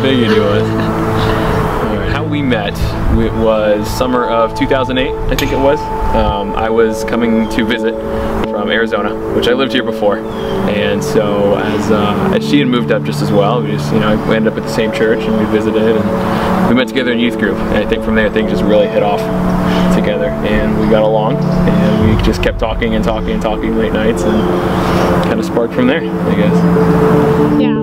figured he was. Alright, how we met, it was summer of 2008, I think it was. I was coming to visit from Arizona, which I lived here before. And so as she had moved up just as well, we just, we ended up at the same church and we visited and we met together in youth group. And I think from there things just really hit off together and we got along and we just kept talking and talking and talking late nights and kind of sparked from there, I guess. Yeah.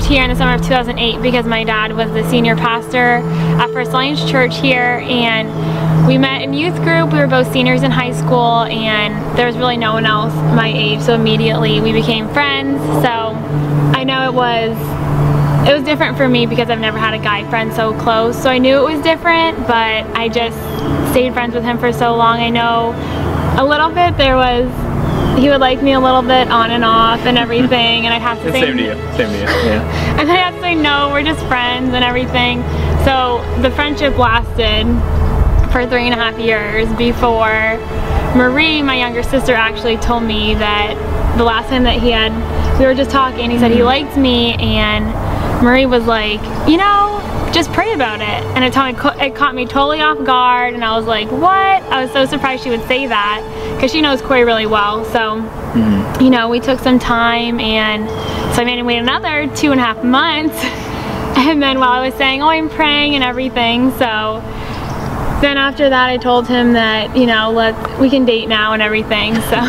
Here in the summer of 2008 because my dad was the senior pastor at First Alliance Church here, and we met in youth group. We were both seniors in high school and there was really no one else my age, so immediately we became friends. So I know it was different for me because I've never had a guy friend so close, so I knew it was different, but I just stayed friends with him for so long. I know a little bit he would like me a little bit on and off and everything, and I'd have to say same to you, yeah. And I'd have to say no, we're just friends and everything. So the friendship lasted for 3.5 years before Marie, my younger sister, actually told me that the last time that we were just talking, he said he liked me, and Marie was like, just pray about it. And it caught me totally off guard, and I was like, what? I was so surprised she would say that because she knows Cory really well. So, we took some time, and so I made him wait another 2.5 months. And then while I was saying, oh, I'm praying and everything, so then after that I told him that, we can date now and everything, so.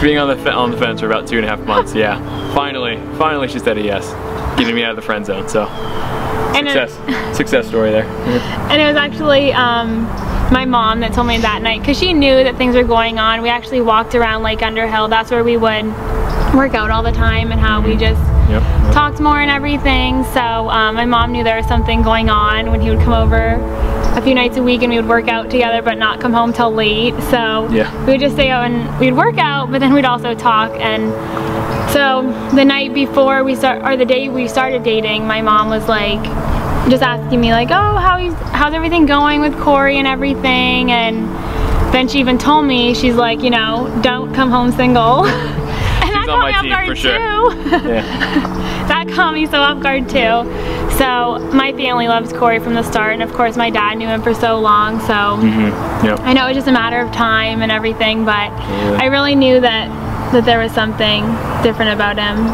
Being on the fence for about 2.5 months, yeah. Finally she said a yes, getting me out of the friend zone, so. Success story there. And it was actually my mom that told me that night, because she knew that things were going on. We actually walked around Lake Underhill. That's where we would work out all the time, and how we just talked more and everything. So my mom knew there was something going on when he would come over a few nights a week and we would work out together but not come home till late. So we would just stay out and we'd work out, but then we'd also talk. And so the night before the day we started dating, my mom was like just asking me like, oh, how's everything going with Cory and everything. And then she even told me, she's like, don't come home single. And that caught me off guard too. That caught me so off guard too. So my family loves Cory from the start, and of course my dad knew him for so long, so I know it was just a matter of time and everything, but I really knew that there was something different about him.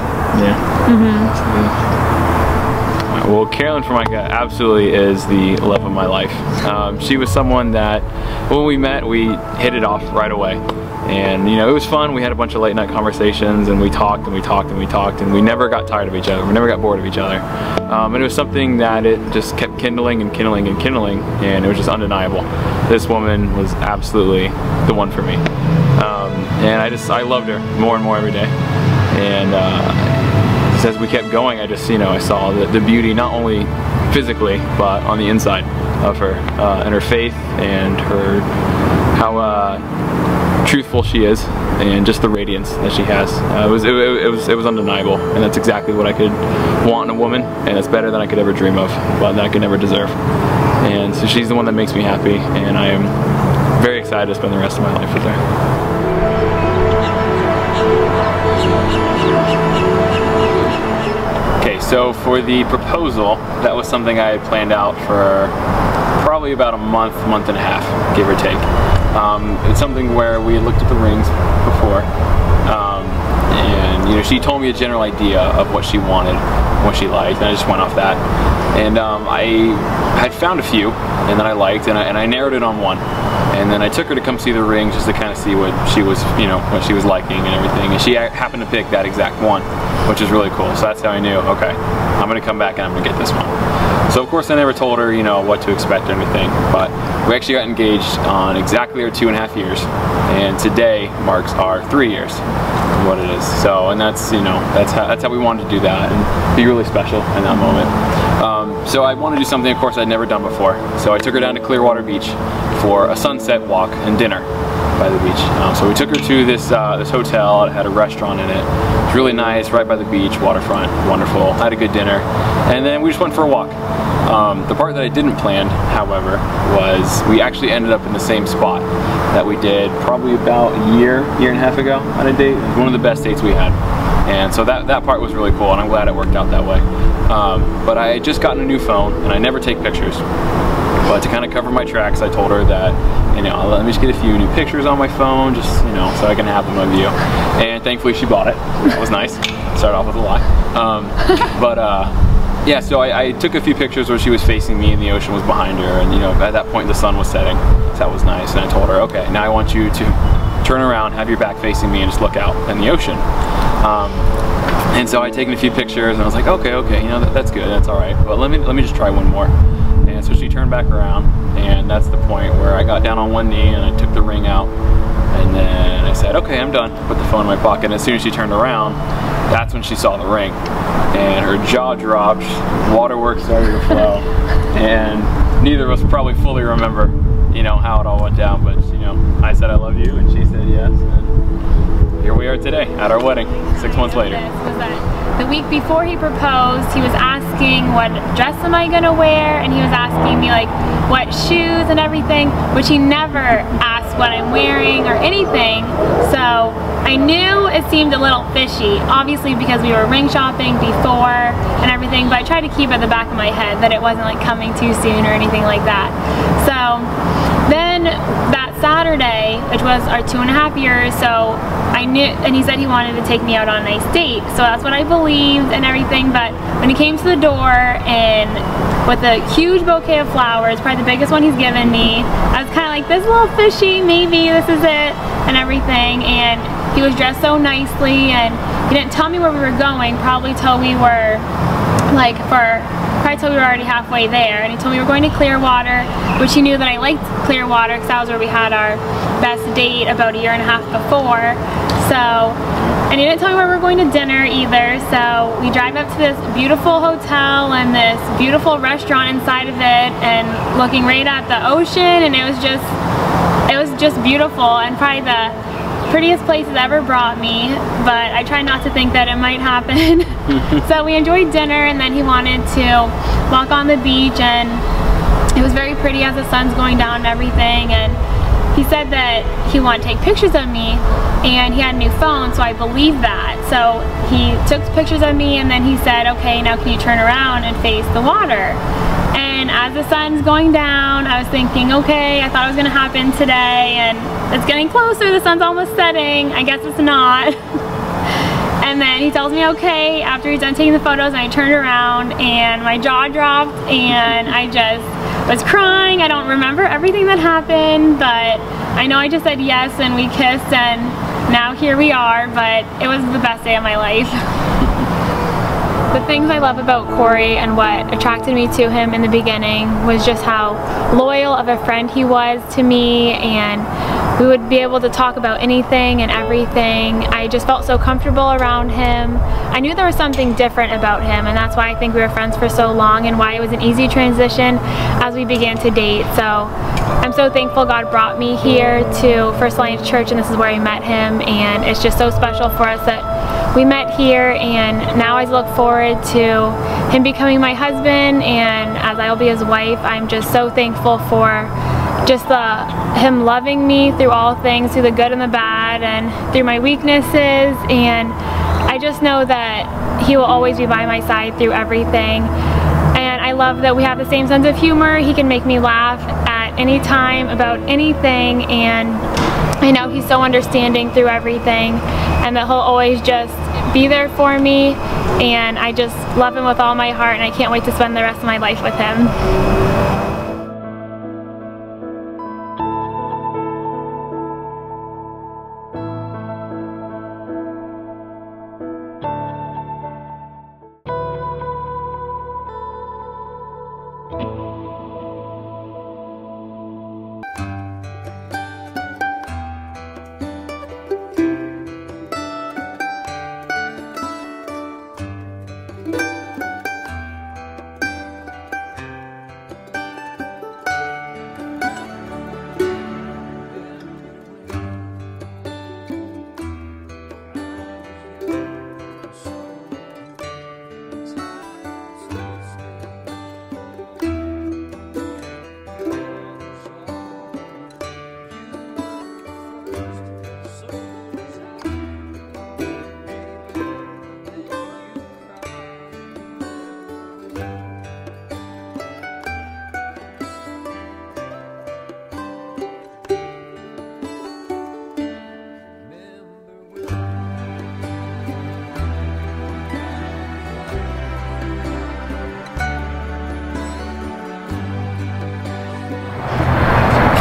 Well, Carolyn, for my gut, absolutely is the love of my life. She was someone that when we met, we hit it off right away. And it was fun. We had a bunch of late night conversations, and we talked and we talked and we talked, and we never got tired of each other. We never got bored of each other. And it was something that it just kept kindling and kindling and kindling, and it was just undeniable. This woman was absolutely the one for me. And I loved her more and more every day. And just as we kept going, I just, I saw the beauty, not only physically, but on the inside of her, and her faith, and how truthful she is, and just the radiance that she has. It was undeniable, and that's exactly what I could want in a woman, and it's better than I could ever dream of, but that I could never deserve. And so she's the one that makes me happy, and I am very excited to spend the rest of my life with her. Okay, so for the proposal, that was something I had planned out for probably about a month and a half, give or take. It's something where we had looked at the rings before, and and you know, she told me a general idea of what she wanted, what she liked, and I just went off that. And I had found a few, and then I liked, and I narrowed it on one. And then I took her to come see the ring just to kind of see what she was, you know, what she was liking and everything. And she happened to pick that exact one, which is really cool. So that's how I knew, okay, I'm gonna come back and I'm gonna get this one. So of course I never told her, you know, what to expect or anything, but we actually got engaged on exactly our 2.5 years, and today marks our 3 years of what it is. So, and that's, you know, that's how we wanted to do that and be really special in that moment. So I wanted to do something, of course, I'd never done before. So I took her down to Clearwater Beach for a sunset walk and dinner by the beach. So we took her to this hotel. It had a restaurant in it. It was really nice, right by the beach, waterfront, wonderful. Had a good dinner, and then we just went for a walk. The part that I didn't plan, however, was we actually ended up in the same spot that we did probably about a year and a half ago on a date. It was one of the best dates we had. And so that part was really cool, and I'm glad it worked out that way. But I had just gotten a new phone, and I never take pictures. But to kind of cover my tracks, I told her that, you know, let me just get a few new pictures on my phone, just, you know, so I can have them of you. And thankfully she bought it. That was nice. Started off with a lie. Yeah, so I took a few pictures where she was facing me and the ocean was behind her, and you know, at that point the sun was setting, so that was nice. And I told her, okay, now I want you to turn around, have your back facing me, and just look out in the ocean. And so I'd taken a few pictures, and I was like, okay, you know, that's good, that's all right, but let me just try one more. And so she turned back around, and that's the point where I got down on one knee and I took the ring out, and then I said, okay, I'm done. Put the phone in my pocket, and as soon as she turned around, that's when she saw the ring, and her jaw dropped, waterworks started to flow, and neither of us probably fully remember, you know, how it all went down, but you know, I said I love you, and she said yes, and here we are today at our wedding, 6 months later. The week before he proposed, he was asking what dress am I gonna wear, and he was asking me like what shoes and everything, which he never asked what I'm wearing or anything. So I knew it seemed a little fishy, obviously because we were ring shopping before and everything, but I tried to keep at the back of my head that it wasn't like coming too soon or anything like that. So then that Saturday, which was our 2.5 years, so I knew, and he said he wanted to take me out on a nice date, so that's what I believed and everything. But when he came to the door and with a huge bouquet of flowers, probably the biggest one he's given me, I was kind of like, this is a little fishy, maybe this is it and everything. And he was dressed so nicely, and he didn't tell me where we were going, probably till we were like already halfway there, and he told me we were going to Clearwater, which he knew that I liked Clearwater because that was where we had our best date about 1.5 years before. So, and he didn't tell me where we were going to dinner either, so we drive up to this beautiful hotel and this beautiful restaurant inside of it, and looking right at the ocean, and it was just beautiful, and probably the prettiest place he's ever brought me, but I try not to think that it might happen. So we enjoyed dinner, and then he wanted to walk on the beach, and it was very pretty as the sun's going down and everything, and he said that he wanted to take pictures of me, and he had a new phone, so I believed that. So he took pictures of me, and then he said, okay, now can you turn around and face the water? And as the sun's going down, I was thinking, okay, I thought it was gonna happen today, and it's getting closer, the sun's almost setting, I guess it's not. And then he tells me, okay, after he's done taking the photos, and I turned around, and my jaw dropped, and I just was crying. I don't remember everything that happened, but I know I just said yes, and we kissed, and now here we are, but it was the best day of my life. The things I love about Cory and what attracted me to him in the beginning was just how loyal of a friend he was to me, and we would be able to talk about anything and everything. I just felt so comfortable around him. I knew there was something different about him, and that's why I think we were friends for so long, and why it was an easy transition as we began to date. So I'm so thankful God brought me here to First Alliance Church, and this is where I met him, and it's just so special for us that we met here, and now I look forward to him becoming my husband, and as I will be his wife. I'm just so thankful for just him loving me through all things, through the good and the bad, and through my weaknesses, and I just know that he will always be by my side through everything. And I love that we have the same sense of humor. He can make me laugh at any time about anything, and I know he's so understanding through everything, and that he'll always just be there for me, and I just love him with all my heart, and I can't wait to spend the rest of my life with him.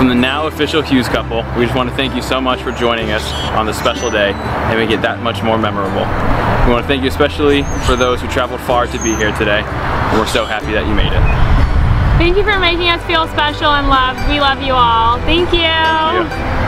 From the now official Hughes couple, we just want to thank you so much for joining us on this special day and make it that much more memorable. We want to thank you especially for those who traveled far to be here today, and we're so happy that you made it. Thank you for making us feel special and loved. We love you all. Thank you. Thank you.